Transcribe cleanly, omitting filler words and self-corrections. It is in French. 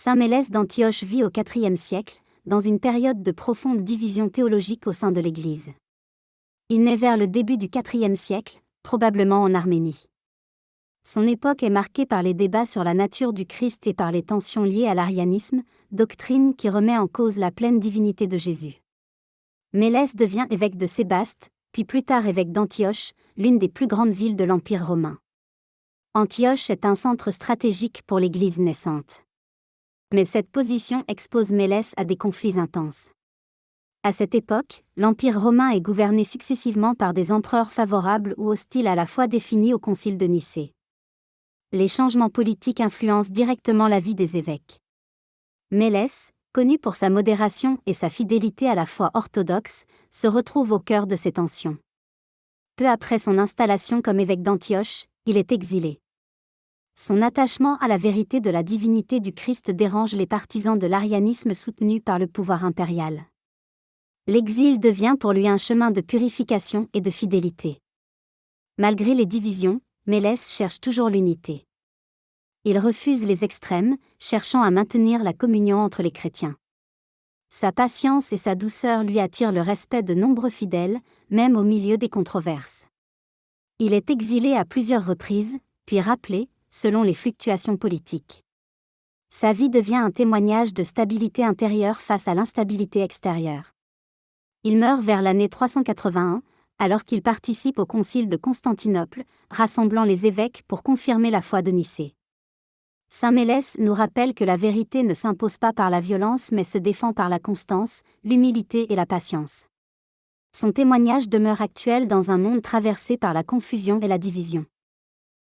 Saint Mélès d'Antioche vit au IVe siècle, dans une période de profonde division théologique au sein de l'Église. Il naît vers le début du IVe siècle, probablement en Arménie. Son époque est marquée par les débats sur la nature du Christ et par les tensions liées à l'arianisme, doctrine qui remet en cause la pleine divinité de Jésus. Mélès devient évêque de Sébaste, puis plus tard évêque d'Antioche, l'une des plus grandes villes de l'Empire romain. Antioche est un centre stratégique pour l'Église naissante. Mais cette position expose Mélès à des conflits intenses. À cette époque, l'Empire romain est gouverné successivement par des empereurs favorables ou hostiles à la foi définis au Concile de Nicée. Les changements politiques influencent directement la vie des évêques. Mélès, connu pour sa modération et sa fidélité à la foi orthodoxe, se retrouve au cœur de ces tensions. Peu après son installation comme évêque d'Antioche, il est exilé. Son attachement à la vérité de la divinité du Christ dérange les partisans de l'arianisme soutenu par le pouvoir impérial. L'exil devient pour lui un chemin de purification et de fidélité. Malgré les divisions, Mélès cherche toujours l'unité. Il refuse les extrêmes, cherchant à maintenir la communion entre les chrétiens. Sa patience et sa douceur lui attirent le respect de nombreux fidèles, même au milieu des controverses. Il est exilé à plusieurs reprises, puis rappelé, selon les fluctuations politiques. Sa vie devient un témoignage de stabilité intérieure face à l'instabilité extérieure. Il meurt vers l'année 381, alors qu'il participe au concile de Constantinople, rassemblant les évêques pour confirmer la foi de Nicée. Saint Mélès nous rappelle que la vérité ne s'impose pas par la violence mais se défend par la constance, l'humilité et la patience. Son témoignage demeure actuel dans un monde traversé par la confusion et la division.